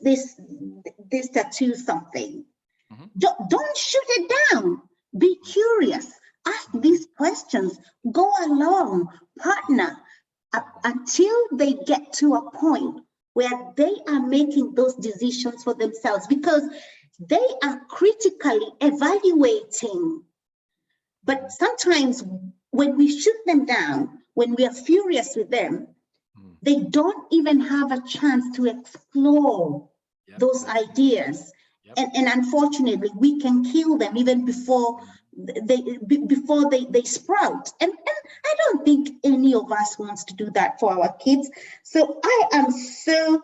tattoo something, don't shoot it down. Be curious. Ask these questions. Go along, partner, until they get to a point where they are making those decisions for themselves, because they are critically evaluating. But sometimes when we shoot them down, when we are furious with them, they don't even have a chance to explore those ideas. And unfortunately, we can kill them even before they sprout. And I don't think any of us wants to do that for our kids. So I am so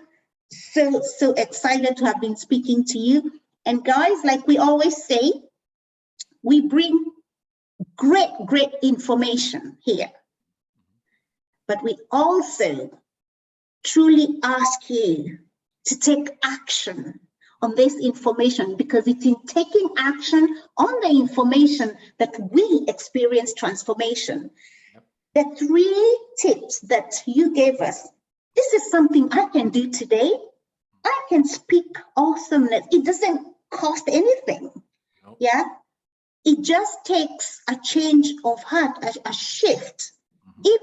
excited to have been speaking to you. And guys, like we always say, we bring great information here. But we also truly ask you to take action on this information, because it's in taking action on the information that we experience transformation. The 3 tips that you gave us, this is something I can do today. I can speak awesomeness. It doesn't cost anything. Yeah, it just takes a change of heart, a shift,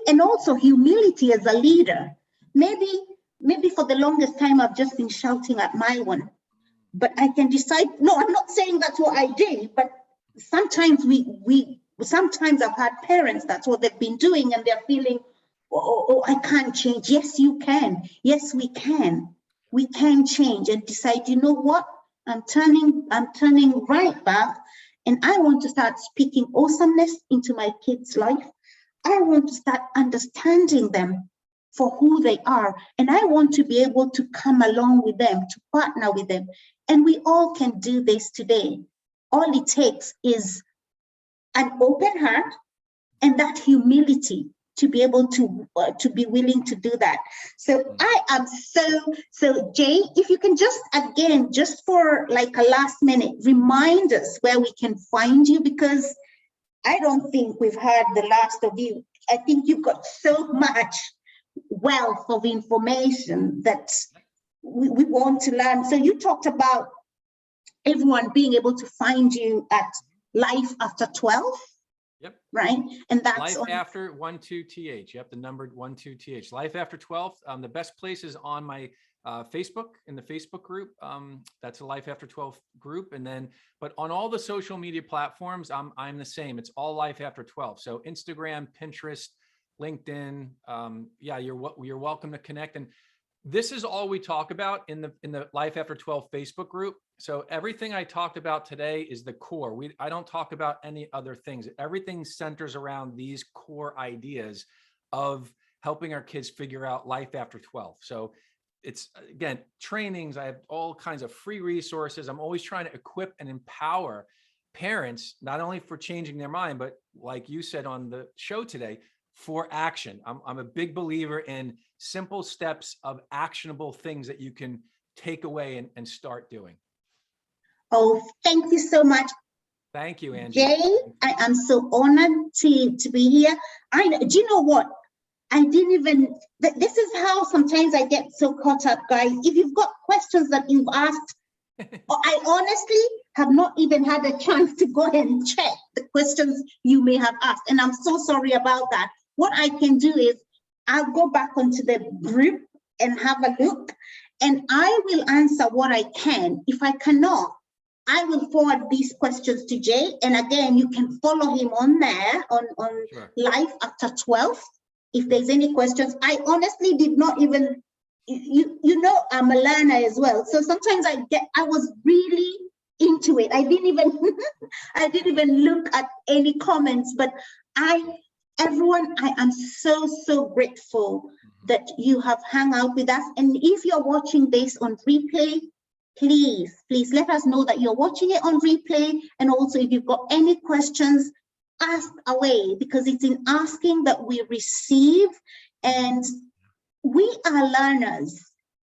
and also humility as a leader. Maybe for the longest time I've just been shouting at my one, but I can decide, no, I'm not saying that's what I do, but sometimes we sometimes I've had parents, that's what they've been doing, and they're feeling, I can't change. Yes, you can. Yes, we can. We can change and decide, you know what? I'm turning right back, and I want to start speaking awesomeness into my kids' life. I want to start understanding them for who they are. And I want to be able to come along with them, to partner with them. And we all can do this today. All it takes is an open heart and that humility to be able to be willing to do that. So I am so Jay, if you can just again, just for like a last minute, remind us where we can find you, because I don't think we've heard the last of you. I think you've got so much wealth of information that we want to learn. So you talked about everyone being able to find you at Life After 12. Yep. Right. And that's Life on After 12th. Yep. The numbered 12th. Life After 12. The best place is on my Facebook, in the Facebook group. That's a Life After 12 group. And then, but on all the social media platforms, I'm the same. It's all Life After 12. So Instagram, Pinterest, LinkedIn. Yeah, you're welcome to connect. And this is all we talk about in the Life After 12 Facebook group. So everything I talked about today is the core. I don't talk about any other things. Everything centers around these core ideas of helping our kids figure out life after 12. So it's, again, trainings. I have all kinds of free resources. I'm always trying to equip and empower parents, not only for changing their mind, but like you said on the show today, for action. I'm a big believer in simple steps of actionable things that you can take away and start doing. Oh, thank you so much. Thank you, Angie. Jay, I am so honored to be here. Do you know what? I didn't even, this is how sometimes I get so caught up, guys. If you've got questions that you've asked, I honestly have not even had a chance to go and check the questions you may have asked. And I'm so sorry about that. What I can do is I'll go back onto the group and have a look, and I will answer what I can. If I cannot, I will forward these questions to Jay. And again, you can follow him on there on Sure. Life After 12. If there's any questions, I honestly did not even, you know, I'm a learner as well. So sometimes I was really into it. I didn't even look at any comments, but everyone, I am so grateful that you have hung out with us. And if you're watching this on replay, please let us know that you're watching it on replay. And also, if you've got any questions, ask away, because it's in asking that we receive. And we are learners.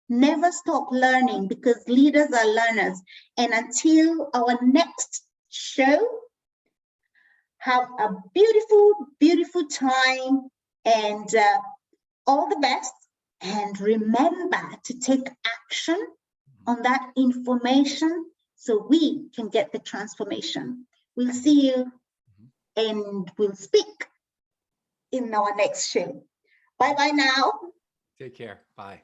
Never stop learning, because leaders are learners. And until our next show, have a beautiful time, and all the best. And remember to take action on that information so we can get the transformation. We'll see you and we'll speak in our next show. Bye now. Take care. Bye.